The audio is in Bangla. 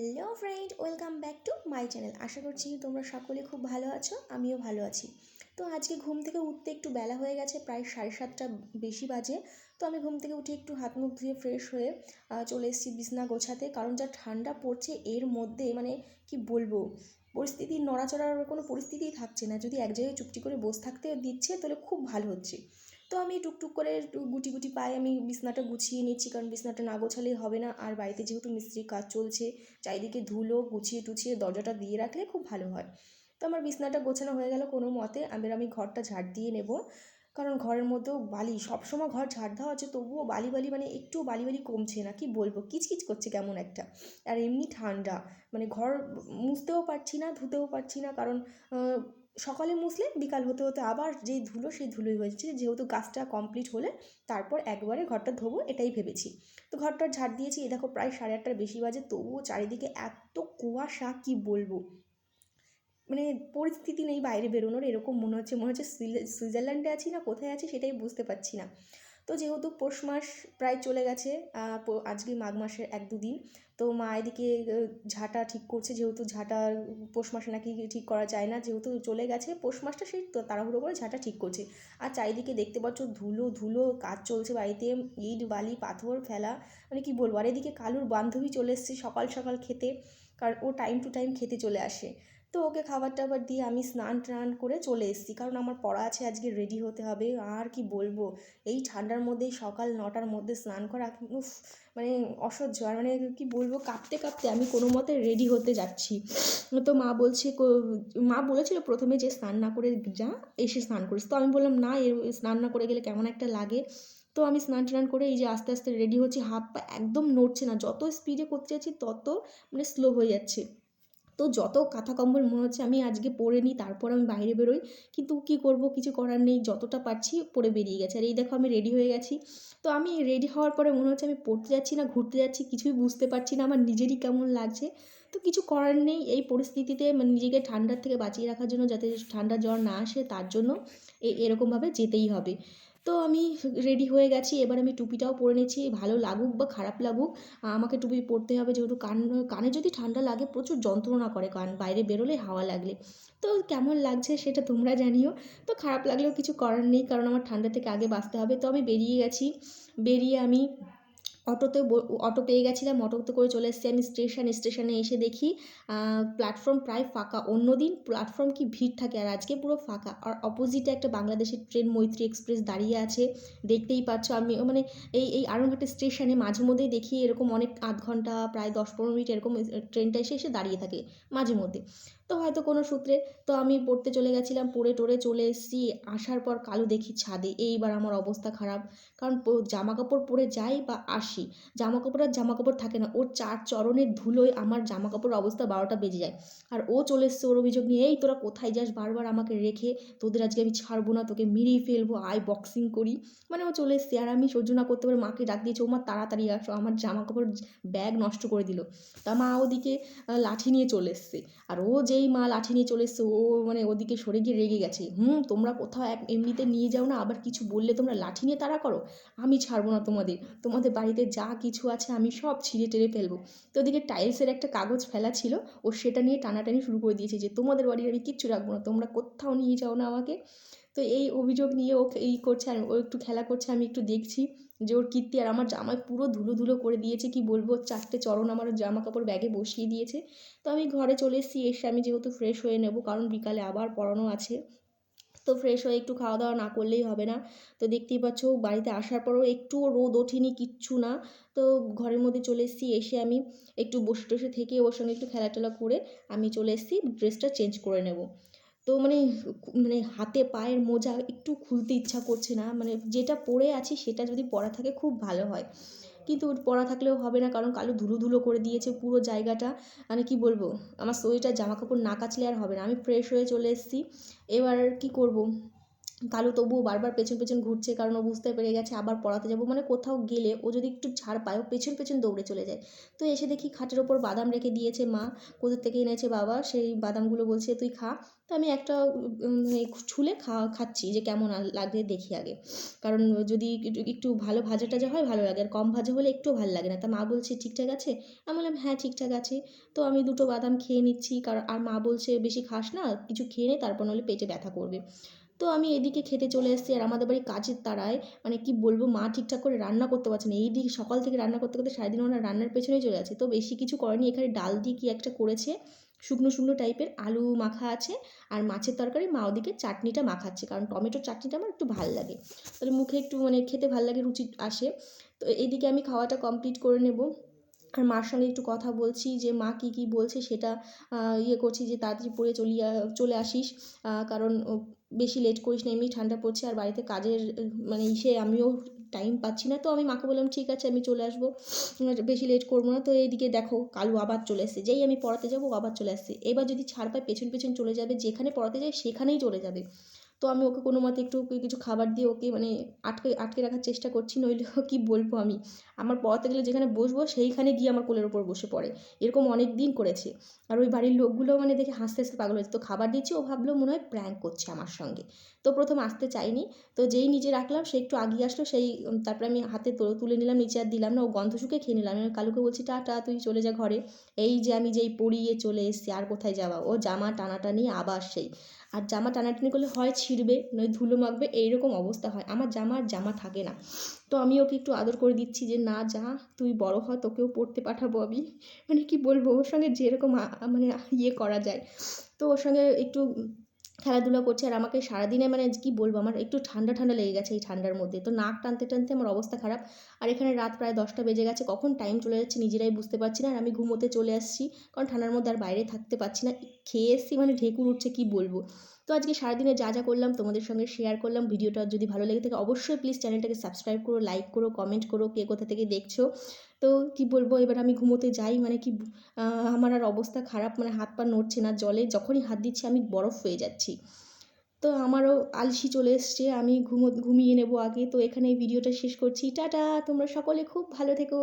Hello friend, welcome back to my channel. আশা করছি তোমরা সকলে খুব ভালো আছো, আমিও ভালো আছি। তো আজকে ঘুম থেকে উঠতে একটু বেলা হয়ে গেছে, প্রায় 7:30টা বেশি বাজে। তো আমি ঘুম থেকে উঠে একটু হাত মুখ ধুয়ে ফ্রেশ হয়ে চলে এসেছি বিছনা গোছাতে, কারণ যা ঠান্ডা পড়ছে এর মধ্যে কি বলবো, পরিস্থিতি নড়াচড়ার কোনো পরিস্থিতিই থাকছে না। যদি এক জায়গায় চুপটি করে বসে থাকতে দিচ্ছে তাহলে খুব ভালো হচ্ছে। তো আমি টুকটুক করে গুটি গুটি পায়ে আমি বিছনাটা গুছিয়ে নিচ্ছি, কারণ বিছনাটা না গোছালেই হবে না। আর বাড়িতে যেহেতু মিস্ত্রির কাজ চলছে, চারিদিকে ধুলো, গুছিয়ে টুছিয়ে দরজাটা দিয়ে রাখলে খুব ভালো হয়। তো আমার বিছনাটা গোছানো হয়ে গেল কোনো মতে। এবার আমি ঘরটা ঝাড় দিয়ে নেব, কারণ ঘরের মধ্যেও বালি, সবসময় ঘর ঝাড় দেওয়া হচ্ছে তবুও বালি বালি, একটু বালি বালি কমছে না, কি বলবো, কিচকিচ করছে কেমন একটা। আর এমনি ঠান্ডা, ঘর মুছতেও পারছি না, ধুতেও পারছি না, কারণ সকালে মুছলে বিকাল হতে হতে আবার যেই ধুলো সেই ধুলোই হয়েছে। যেহেতু কাজটা কমপ্লিট হলে তারপর একবারে ঘরটা ধোবো, এটাই ভেবেছি। তো ঘরটা ঝাড় দিয়েছি, এই দেখো প্রায় 8:30টার বেশি বাজে, তবুও চারিদিকে এত কুয়াশা, কি বলবো, পরিস্থিতি নেই বাইরে বেরোনোর। এরকম মনে হচ্ছে সুইজারল্যান্ডে আছি না কোথায় আছি সেটাই বুঝতে পারছি না। তো যেহেতু পৌষ মাস প্রায় চলে গেছে, আজকে মাঘ মাসের 1-2 দিন। তো মা এদিকে ঝাঁটা ঠিক করছে, যেহেতু ঝাঁটা পৌষ মাসে নাকি ঠিক করা যায় না, যেহেতু চলে গেছে পৌষ মাসটা, সেই তো তাড়াহুড়ো করে ঝাঁটা ঠিক করছে। আর চারিদিকে দেখতে পাচ্ছ ধুলো ধুলো, কাজ চলছে বাড়িতে, ইট বালি পাথর ফেলা, কি বলবো। আর এদিকে কালুর বান্ধবী চলে এসেছে সকাল সকাল খেতে, কারণ ও টাইম টু টাইম খেতে চলে আসে। তো ওকে খাবার টাবার দিয়ে আমি স্নান টান করে চলে এসেছি, কারণ আমার পড়া আছে, আজকে রেডি হতে হবে। আর কি বলবো, এই ঠান্ডার মধ্যেই সকাল 9টার মধ্যে স্নান করা, উফ, অসহ্য। আর কি বলবো, কাঁপতে কাঁপতে আমি কোনো মতে রেডি হতে যাচ্ছি। তো মা বলছে, মা বলেছিল প্রথমে যে স্নান না করে যা, এসে স্নান করিস। তো আমি বললাম না, স্নান না করে গেলে কেমন একটা লাগে। তো আমি স্নান টান করে এই যে আস্তে আস্তে রেডি হচ্ছি, হাত পা একদম নড়ছে না, যত স্পিডে করতে যাচ্ছি তত স্লো হয়ে যাচ্ছে। তো যত কাঁথা কম্বল মনে হচ্ছে আমি আজকে পরে নিই, তারপর আমি বাইরে বেরোই। কিন্তু কি করব, কিছু করার নেই, যতটা পারছি পরে বেরিয়ে গেছে। আর এই দেখো আমি রেডি হয়ে গেছি। তো আমি রেডি হওয়ার পরে মনে হচ্ছে আমি পড়তে যাচ্ছি না ঘুরতে যাচ্ছি, কিছুই বুঝতে পারছি না, আমার নিজেরই কেমন লাগছে। তো কিছু করার নেই, এই পরিস্থিতিতে নিজেকে ঠান্ডার থেকে বাঁচিয়ে রাখার জন্য, যাতে ঠান্ডা জ্বর না আসে, তার জন্য এরকমভাবে যেতেই হবে। তো আমি রেডি হয়ে গেছি, এবার আমি টুপিটাও পরে নিচ্ছি, ভালো লাগুক বা খারাপ লাগুক আমাকে টুপি পরতে হবে, যেহেতু কানে যদি ঠান্ডা লাগে প্রচুর যন্ত্রণা করে কান, বাইরে বেরোলে হাওয়া লাগলে। তো কেমন লাগছে সেটা তোমরা জানিও। তো খারাপ লাগলেও কিছু করার নেই, কারণ আমার ঠান্ডা থেকে আগে বাঁচতে হবে। তো আমি বেরিয়ে গেছি, বেরিয়ে আমি অটো পেয়ে গেছিলাম, অটোতে করে চলে এসেছি আমি স্টেশনে এসে দেখি প্ল্যাটফর্ম প্রায় ফাঁকা। অন্যদিন প্ল্যাটফর্ম কি ভিড় থাকে, আর আজকে পুরো ফাঁকা। আর অপোজিটে একটা বাংলাদেশের ট্রেন মৈত্রী এক্সপ্রেস দাঁড়িয়ে আছে, দেখতেই পাচ্ছ। আমি এই আড়ংঘাটের স্টেশনে মাঝে মধ্যেই দেখি এরকম অনেক আধ ঘন্টা প্রায় 10-15 মিনিট এরকম ট্রেনটা এসে এসে দাঁড়িয়ে থাকে মাঝে মধ্যে। তো হয়তো কোনো সূত্রে, তো আমি পড়তে চলে গেছিলাম, পড়ে টরে চলে এসেছি। আসার পর কালু দেখি ছাদে, এইবার আমার অবস্থা খারাপ। কারণ জামা কাপড় পরে যাই বা আসি, জামা কাপড় আর জামা কাপড় থাকে না, ওর চার চরণের ধুলোয় আমার জামা কাপড় অবস্থা 12টা বেজে যায়। আর ও চলে এসছে ওর অভিযোগ নিয়ে, এই তোরা কোথায় যাস বারবার আমাকে রেখে, তোদের আজকে আমি ছাড়বো না, তোকে মেরেই ফেলবো, আয় বক্সিং করি। ও চলে এসছে। আর আমি সহ্য না করতে পারে মাকে ডাক দিয়েছে, ও মা তাড়াতাড়ি আসো, আমার জামা কাপড় ব্যাগ নষ্ট করে দিল। তা মা ওদিকে লাঠি নিয়ে চলে এসছে। আর ও যেই মা লাঠি নিয়ে চলে এসছে, ও ওদিকে সরে গিয়ে রেগে গেছে, তোমরা কোথাও এমনিতে নিয়ে যাও না, আবার কিছু বললে তোমরা লাঠি নিয়ে তাড়া করো, আমি ছাড়বো না তোমাদের, তোমাদের বাড়িতে যা কিছু আছে আমি সব ছিঁড়ে টেড়ে ফেলবো। তো ওদিকে টাইলসের একটা কাগজ ফেলা ছিল, ও সেটা নিয়ে টানাটানি শুরু করে দিয়েছে যে তোমাদের বাড়ির আমি কিচ্ছু রাখবো না, তোমরা কোথাও নিয়ে যাও না আমাকে। তো এই অভিযোগ নিয়ে ও এই করছে, আর ও একটু খেলা করছে, আমি একটু দেখছি যে ওর কীর্তি। আর আমার জামায় পুরো ধুলো ধুলো করে দিয়েছে, কি বলবো, 4টে চরণ আমার জামা কাপড় ব্যাগে বসিয়ে দিয়েছে। তো আমি ঘরে চলে এসেছি, এসে আমি যেহেতু ফ্রেশ হয়ে নেব, কারণ বিকালে আবার পড়ানো আছে। তো ফ্রেশ হয়ে একটু খাওয়া দাওয়া না করলেই হবে না। তো দেখতেই পাচ্ছ বাড়িতে আসার পরেও একটুও রোদ ওঠেনি, কিচ্ছু না। তো ঘরের মধ্যে চলে এসেছি, এসে আমি একটু বসে টসে থেকে ওর সঙ্গে একটু খেলা টেলা করে আমি চলে এসেছি ড্রেসটা চেঞ্জ করে নেব। তো হাতে পায়ের মোজা একটু খুলতে ইচ্ছা করছে না, যেটা পরে আছি সেটা যদি পরা থাকে খুব ভালো হয়, কিন্তু পরা থাকলেও হবে না, কারণ কালো ধুলো ধুলো করে দিয়েছে পুরো জায়গাটা। কি বলবো, আমার সোয়েটার জামা কাপড় না কাচলে আর হবে না। আমি ফ্রেশ হয়ে চলে এসেছি, এবার কি করব, কালু তবুও বারবার পেছন পেছন ঘুরছে, কারণ ও বুঝতে পেরে গেছে আবার পড়াতে যাবো মানে কোথাও গেলে ও যদি একটু ছাড় পায় ও পেছন পেছন দৌড়ে চলে যায়। তো এসে দেখি খাটের ওপর বাদাম রেখে দিয়েছে মা, কোথা থেকে এনেছে বাবা, সেই বাদামগুলো বলছে তুই খা। তো আমি একটা ছুলে খাচ্ছি যে কেমন লাগে দেখি আগে, কারণ যদি একটু ভালো ভাজা টাজা হয় ভালো লাগে, আর কম ভাজা হলে একটু ভালো লাগে না। তা মা বলছে ঠিকঠাক আছে, আমি বললাম হ্যাঁ ঠিকঠাক আছে। তো আমি দুটো বাদাম খেয়ে নিচ্ছি, কারণ আর মা বলছে বেশি খাস না, কিছু খেয়ে নে তারপর নাহলে পেটে ব্যথা করবে। তো আমি এদিকে খেতে চলে এসেছি, আর আমাদের বাড়ি কাজের তাড়ায় মানে কি বলবো, মা ঠিকঠাক করে রান্না করতে পারছে না, এই দিকে সকাল থেকে রান্না করতে করতে সারাদিন ওনার রান্নার পেছনেই চলে আছে। তো বেশি কিছু করেনি, এখানে ডাল দিয়ে কি একটা করেছে, শুকনো শুকনো টাইপের, আলু মাখা আছে আর মাছের তরকারি, মা ওদিকে চাটনিটা মাখাচ্ছে, কারণ টমেটোর চাটনিটা আমার একটু ভাল লাগে, তাহলে মুখে একটু মানে খেতে ভাল লাগে, রুচি আসে। তো এইদিকে আমি খাওয়াটা কমপ্লিট করে নেব, আর মার সঙ্গে একটু কথা বলছি যে মা কী কী বলছে সেটা ইয়ে করছি যে তাড়াতাড়ি পড়ে চলে আসিস, কারণ বেশি লেট করিস না, এমনি ঠান্ডা পড়ছে আর বাড়িতে কাজের মানে আমিও টাইম পাচ্ছি না। তো আমি মাকে বললাম ঠিক আছে আমি চলে আসবো, বেশি লেট করবো না। তো এইদিকে দেখো কালু আবার চলে এসেছে, যেই আমি পড়াতে যাবো আবার চলে আসছে, এবার যদি ছাড় পায় পেছন পেছন চলে যাবে, যেখানে পড়াতে যায় সেখানেই চলে যাবে। তো আমি ওকে কোনো মতে একটু কিছু খাবার দিয়ে ওকে মানে আটকে আটকে রাখার চেষ্টা করছি, নইলে কী বলবো আমি, আমার পড়াতে গেলে যেখানে বসবো সেইখানে গিয়ে আমার কোলের ওপর বসে পড়ে, এরকম অনেক দিন করেছে। আর ওই বাড়ির লোকগুলো মানে দেখে হাসতে হাসতে পাগল হয়েছে। তো খাবার দিচ্ছি, ও ভাবলো মনে হয় প্র্যাঙ্ক করছে আমার সঙ্গে, তো প্রথম আসতে চাইনি। তো যেই নিচে রাখলাম সে একটু আগিয়ে আসলো, সেই তারপরে আমি হাতে তুলে নিলাম, নিচে আর দিলাম না, ও গন্ধ শুকে খেয়ে নিলাম। আমি কালুকে বলছি টাটা তুই চলে যা ঘরে, এই যে আমি যেই পড়িয়ে চলে এসেছি আর কোথায় যাওয়া, ও জামা টানাটানি আবার সেই, আর জামা টানাটানি করলে হয় ছিঁড়বে নয় ধুলো মাখবে, এইরকম অবস্থা হয়, আমার জামা থাকে না। তো আমি ওকে একটু আদর করে দিচ্ছি যে না যা, তুই বড় হ, তোকেও পড়তে পাঠাবো আমি, মানে কি বলবো ওর সঙ্গে যেরকম মানে ইয়ে করা যায়। তো ওর সঙ্গে একটু খেলাধুলা করছে, আর আমাকে সারাদিনে মানে কি বলবো, আমার একটু ঠান্ডা ঠান্ডা লেগে গেছে এই ঠান্ডার মধ্যে, তো নাক টানতে টানতে আমার অবস্থা খারাপ। আর এখানে রাত প্রায় 10টা বেজে গেছে, কখন টাইম চলে যাচ্ছে নিজেরাই বুঝতে পারছি না, আর আমি ঘুমোতে চলে আসছি, কারণ ঠান্ডার মধ্যে আর বাইরে থাকতে পারছি না, খেয়ে এসছি মানে ঢেকুর উঠছে কি বলবো। তো আজকে সারাদিনে যা যা করলাম তোমাদের সঙ্গে শেয়ার করলাম, ভিডিওটা যদি ভালো লেগে থাকে অবশ্যই প্লিজ চ্যানেলটাকে সাবস্ক্রাইব করো, লাইক করো, কমেন্ট করো, কে কোথা থেকে দেখছো। তো কি বলবো, এবার আমি ঘুমোতে যাই, মানে কি আমার আর অবস্থা খারাপ, মানে হাত পা নড়ছে না, জলে যখনই হাত দিচ্ছি আমি বরফ হয়ে যাচ্ছি। তো আমারও আলসি চলে এসছে, আমি ঘুমিয়ে নেবো আগে। তো এখানে এই ভিডিওটা শেষ করছি, টাটা, তোমরা সকলে খুব ভালো থেকো।